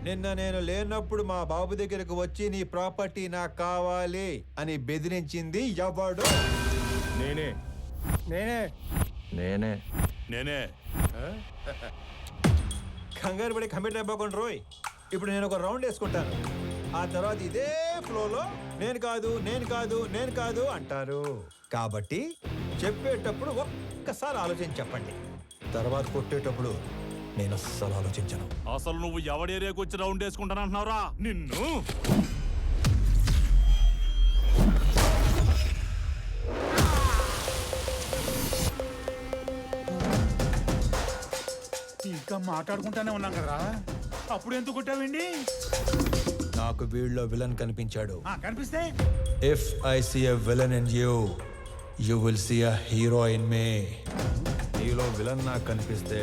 నిన్న నేను లేనప్పుడు మా బాబు దగ్గరకు వచ్చి నీ ప్రాపర్టీ నాకు కావాలి అని బెదిరించింది ఎవడు? నేనే నేనే నేనే నేనే. కంగారు పడి కమిట్ అయిపోకుండా రోయ్. ఇప్పుడు నేను ఒక రౌండ్ వేసుకుంటాను. ఆ తర్వాత ఇదే ఫ్లోలో నేను కాదు నేను కాదు నేను కాదు అంటారు. కాబట్టి చెప్పేటప్పుడు ఒక్కసారి ఆలోచించి చెప్పండి. తర్వాత కొట్టేటప్పుడు నేను అస్సలు ఆలోచించను. అసలు నువ్వు ఎవడి ఏరియాకి వచ్చి రౌండ్ వేసుకుంటానంటున్నావురా నిన్ను? ఇంకా మాట్లాడుకుంటానే ఉన్నాం కదరా, అప్పుడు ఎందుకు కొట్టావండి? నాకు వీళ్ళలో విలన్ కనిపించాడు. కనిపిస్తే if I see a villain in you, you will see a hero in me. నీలో విలన్ నాకు కనిపిస్తే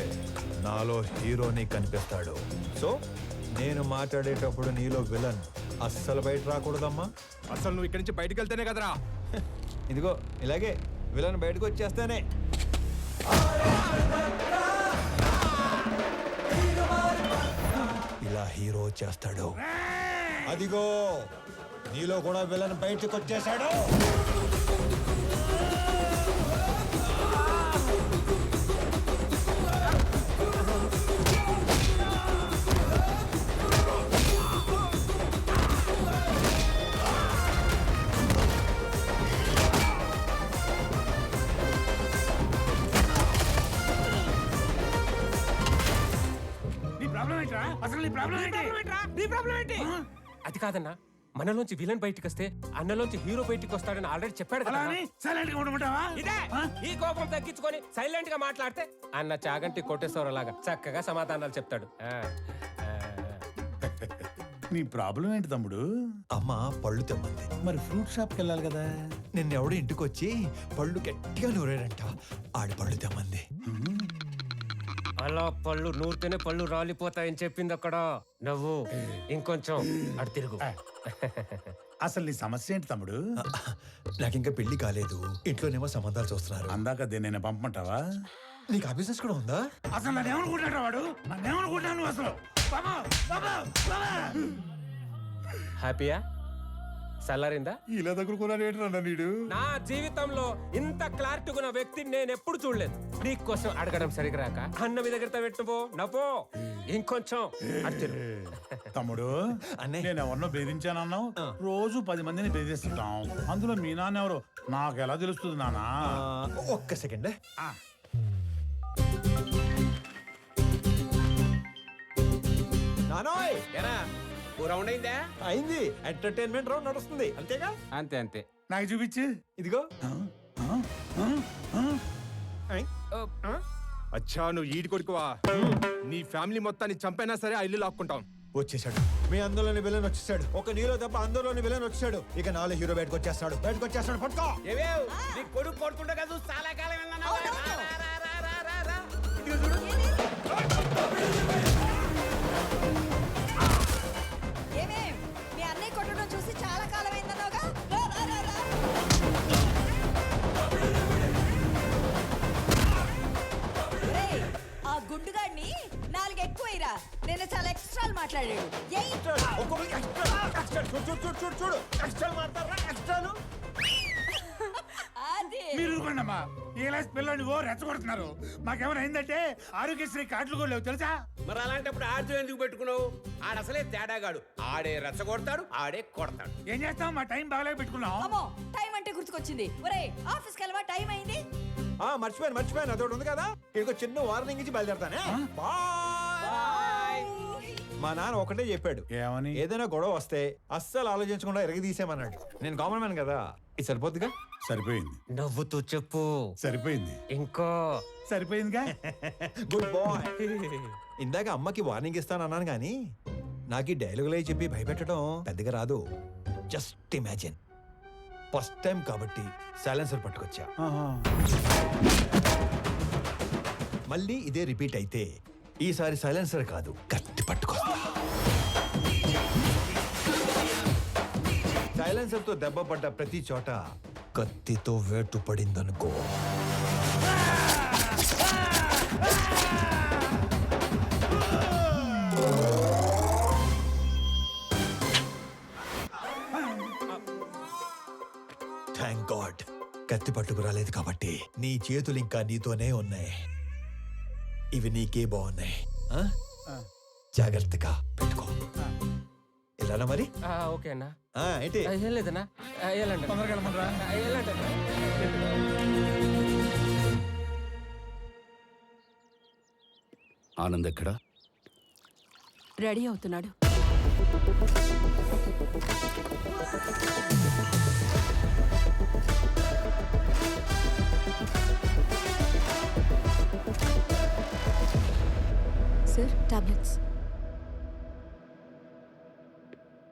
నాలో హీరోని కనిపిస్తాడు. సో నేను మాట్లాడేటప్పుడు నీలో విలన్ అస్సలు బయట రాకూడదమ్మా. అసలు నువ్వు ఇక్కడి నుంచి బయటకు వెళ్తేనే కదరా. ఇదిగో ఇలాగే విలన్ బయటకు వచ్చేస్తానే. ఇలా హీరో చేస్తాడు. అదిగో నీలో కూడా విలన్ బయటకు వచ్చేసాడు. నీ ప్రాబ్లం ఏంట్రా? అసలు నీ ప్రాబ్లం ఏంటి? అది కాదన్నా, మనలోంచి విలన్ బయటికి వస్తే అన్నలోంచి హీరో బయటికి వస్తాడని ఆల్రెడీ చెప్పాడు కదా. సైలెంట్ గా ఉండమంటావా? ఇదే ఈ కోపం తగ్గించుకొని సైలెంట్ గా మాట్లాడితే అన్న చాగంటి కొట్టేశ్వర లాగా చక్కగా సమాధానాలు చెప్తాడు. నీ ప్రాబ్లం ఏంటి తమ్ముడు? అమ్మ పళ్ళు తెమ్మంది. మరి ఫ్రూట్ షాప్కి వెళ్ళాలి కదా. నిన్నెవడు ఇంటికి వచ్చి పళ్ళు గట్టిగా నూరాడంట. ఆడి పళ్ళు తెమ్మంది. అలా పళ్ళు నూరితేనే పళ్ళు రాలిపోతాయని చెప్పింది అక్కడ. నువ్వు ఇంకొంచెం అటు తిరుగు. అసలు నీ సమస్య ఏంటి తమ్ముడు? నాకింకా పెళ్లి కాలేదు. ఇంట్లోనేమో సంబంధాలు చూస్తున్నారు. అందాక నేను పంపమంటావా? నీకు ఆ బిజినెస్ కూడా ఉందా? అసలు నన్నేమనుకుంటాడు వాడు? నన్నేమనుకుంటాను అసలు? హ్యాపీయా? సల్లారిందా? ఇలా దగ్గర నీడు నా జీవితంలో ఇంత క్లారిటీ ఉన్న వ్యక్తిని నేను ఎప్పుడు చూడలేదు. నీకోసం అడగడం సరిగ్గా రాక అన్న మీ దగ్గర పెట్టుపో నవ్వో. ఇంకొంచెం అటు తిరుగు. తమ్ముడు అన్నయ్య. నేను ఎవరినో బెదిరించానన్నావు. రోజు 10 మందిని బెదిరిస్తుంటాం. అందులో మీ నాన్న ఎవరు నాకు ఎలా తెలుస్తుంది నానా? ఒక్క సెకండ్. నానోయ్ ఓ రౌండ్ అయిందా? అయింది. ఎంటర్టైన్మెంట్ రౌండ్ నడుస్తుంది అంతేగా? అంతే అంతే. నాకు చూపించు. ఇదిగో. అచ్చా నువ్వు ఈడి కొడుకువా. నీ ఫ్యామిలీ మొత్తాన్ని చంపైనా సరే ఆ ఇల్లు లాక్కుంటాం. వచ్చేసాడు. మీ అందులోని విలన్ వచ్చేసాడు. ఒక నీలో తప్ప అందులోని విలన్ వచ్చాడు. ఇక నాలో హీరో బయటకు వచ్చేస్తాడు. పట్టుకో. నీ కొడుకు కొడుతుండే కదా చాలా కాలం మీ అన్నయ్య కొట్టడం చూసి చాలా కాలం అయిందన్నావుగా. ఆ గుండుగాడిని 4 ఎక్కువైరా. నేను చాలా ఎక్స్ట్రాలు మాట్లాడాడు. మీరు ఊరుకోండమ్మా. ఏ క్లాస్ పిల్లలు రెచ్చగొడుతున్నారు. మాకేమైనా అయిందంటే ఆరోగ్యశ్రీ కార్డులు కూడా లేవు తెలుసా? మరి అలాంటప్పుడు ఆర్జు ఎందుకు పెట్టుకున్నావు? ఆడసలే తేడాగాడు. ఆడే రెచ్చగొడతాడు, ఆడే కొడతాడు. ఏం చేస్తాం? మా టైం బాగాలేక పెట్టుకున్నాం. అమ్మో, టైం అంటే గుర్తుకొచ్చింది. ఒరే ఆఫీస్కి వెళ్ళవా? టైం అయింది. మర్చిపోయాను. అదొకటి ఉంది కదా. ఇంకో చిన్న వార్నింగ్ ఇచ్చి బయలుదేరతానే. మా నాన్న ఒకటే చెప్పాడు. ఏమని? ఏదైనా గొడవ వస్తే అస్సలు ఆలోచించకుండా ఎరగదీసేమన్నాడు. నేను కామన్ మ్యాన్ కదా, ఇది సరిపోద్దిగా. సరిపోయింది. నవ్వుతూ చెప్పు. సరిపోయింది. ఇంకో సరిపోయిందిగా. Good bye. ఇందాక అమ్మకి వార్నింగ్ ఇస్తానన్నాను కానీ నాకు ఈ డైలాగులు అయి చెప్పి భయపెట్టడం పెద్దగా రాదు. Just imagine. ఫస్ట్ టైం కాబట్టి సైలెన్సర్ పట్టుకొచ్చా. మళ్ళీ ఇదే రిపీట్ అయితే ఈసారి సైలెన్సర్ కాదు, కత్తి పట్టుకొస్తా. సైలెన్సర్ తో దెబ్బ పడ్డ ప్రతి చోట కత్తితో వేటు పడిందనుకో. పట్టుకు రాలేదు కాబట్టి నీ చేతులు ఇంకా నీతోనే ఉన్నాయి. ఇవి నీకే బాగున్నాయి. ఆ? జాగ్రత్తగా పెట్టుకో. ఇలానా మరి? ఓకే అన్నా. ఏంటి? ఏం లేదన్నా, వెళ్ళండి. తొందరగా వెళ్ళమనరా. వెళ్ళండి. ఆనంద్ ఎక్కడా? రెడీ అవుతున్నాడు. Sir, tablets.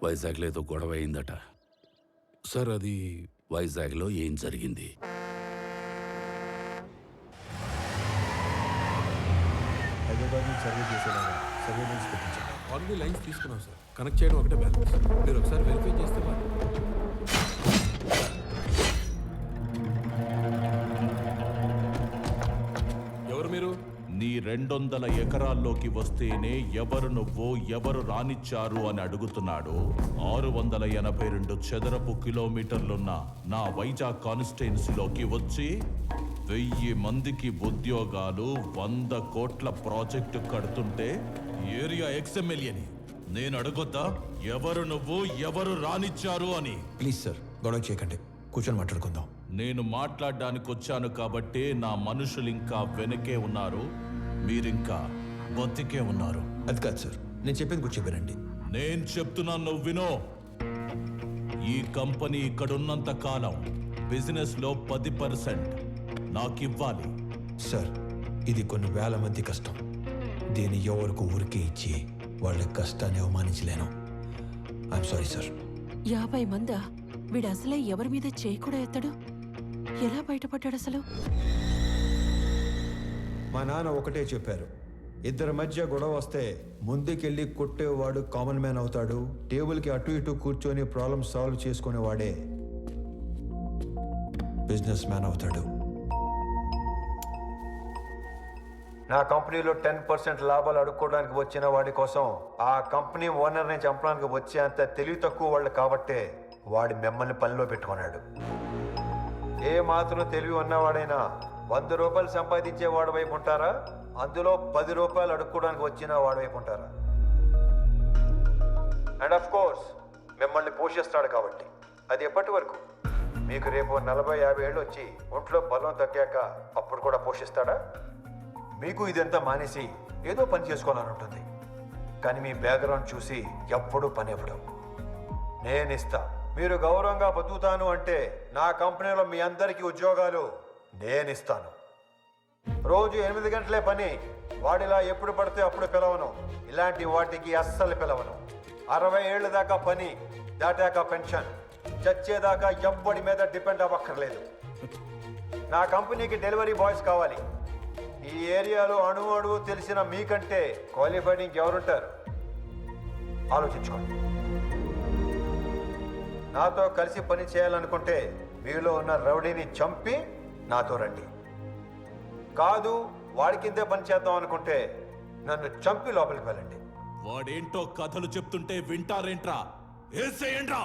వైజాగ్లో ఏదో గొడవ అయిందట సార్. అది వైజాగ్లో ఏం జరిగింది? హైదరాబాద్ నుంచి సర్వే చేసేలాగా సర్వేలెన్స్ పెట్టించాను. ఆల్రెడీ లైన్స్ తీసుకున్నాం సార్. కనెక్ట్ చేయడం ఒకటే బ్యాలెన్స్. మీరు ఒకసారి వెరిఫై చేస్తే ఎవరు మీరు? నీ 200 ఎకరాల్లోకి వస్తేనే ఎవరు నువ్వు, ఎవరు రానిచ్చారు అని అడుగుతున్నాడు. 682 చదరపు కిలోమీటర్లున్న నా వైజాగ్ కాన్స్టిట్యున్సీలోకి వచ్చి 1000 మందికి ఉద్యోగాలు, 100 కోట్ల ప్రాజెక్టు కడుతుంటే ఏరియా ఎక్స్ఎమ్మెల్యేని నేను అడగొద్దా ఎవరు నువ్వు, ఎవరు రానిచ్చారు అని? ప్లీజ్ సార్, గొడవ చేయకండి, కూర్చొని మాట్లాడుకుందాం. నేను మాట్లాడడానికి వచ్చాను కాబట్టే నా మనుషులు ఇంకా వెనకే ఉన్నారు, మీరింకా బతికే ఉన్నారు. అది కాదు సార్, నేను చెప్పింది కూడా చెప్పానండి. నేను చెప్తున్నాను, నువ్వు వినో. ఈ కంపెనీ ఇక్కడున్నంత కాలం బిజినెస్ లో 10% నాకివ్వాలి. సార్, ఇది కొన్ని వేల మంది కష్టం. దీన్ని ఎవరికి ఊరికే ఇచ్చి వాళ్ళ కష్టాన్ని అవమానించలేను. I'm sorry sir. 50 మందా? వీడు అసలే ఎవరి మీద చేయి కూడా ఎత్తడు. ఎలా బయటపడ్డాడు అసలు? మా నాన్న ఒకటే చెప్పారు, ఇద్దరి మధ్య గొడవ వస్తే ముందుకెళ్ళి కొట్టేవాడు కామన్ మ్యాన్ అవుతాడు, టేబుల్కి అటు ఇటు కూర్చొని ప్రాబ్లమ్ సాల్వ్ చేసుకునేవాడే బిజినెస్ మ్యాన్ అవుతాడు. నా కంపెనీలో 10% లాభాలు అడుక్కోవడానికి వచ్చిన వాడి కోసం ఆ కంపెనీ ఓనర్ని చంపడానికి వచ్చే అంత తెలివి తక్కువ వాళ్ళు కాబట్టే వాడి మిమ్మల్ని పనిలో పెట్టుకున్నాడు. ఏ మాత్రం తెలివి ఉన్నవాడైనా 100 రూపాయలు సంపాదించే వాడి వైపు ఉంటారా, అందులో 10 రూపాయలు అడుక్కోవడానికి వచ్చిన వాడి వైపు ఉంటారా? అండ్ ఆఫ్ కోర్స్ మిమ్మల్ని పోషిస్తాడు కాబట్టి. అది ఎప్పటి వరకు? మీకు రేపు 40-50 ఏళ్ళు వచ్చి ఒంట్లో బలం తగ్గాక అప్పుడు కూడా పోషిస్తాడా? మీకు ఇదంతా మానేసి ఏదో పని చేసుకోవాలని ఉంటుంది, కానీ మీ బ్యాక్గ్రౌండ్ చూసి ఎప్పుడూ పని ఇవ్వడం. నేను ఇస్తా. మీరు గౌరవంగా బతుకుతాను అంటే నా కంపెనీలో మీ అందరికీ ఉద్యోగాలు నేను ఇస్తాను. రోజు 8 గంటలే పని. వాడిలా ఎప్పుడు పడితే అప్పుడు పిలవను. ఇలాంటి వాటికి అస్సలు పిలవను. 60 ఏళ్ళ దాకా పని, దాటాక పెన్షన్. చచ్చేదాకా ఎవ్వడి మీద డిపెండ్ అవ్వక్కర్లేదు. నా కంపెనీకి డెలివరీ బాయ్స్ కావాలి. ఈ ఏరియాలో అణువు తెలిసిన మీకంటే క్వాలిఫైడ్ ఇంకెవరుంటారు? ఆలోచించుకోండి. నాతో కలిసి పని చేయాలనుకుంటే మీలో ఉన్న రౌడీని చంపి నాతో రండి. కాదు, వాడి కిందే పని చేద్దాం అనుకుంటే నన్ను చంపి లోపలికి వెళ్ళండి. వాడేంటో కథలు చెప్తుంటే వింటారేంట్రా? ఏసేయండ్రా.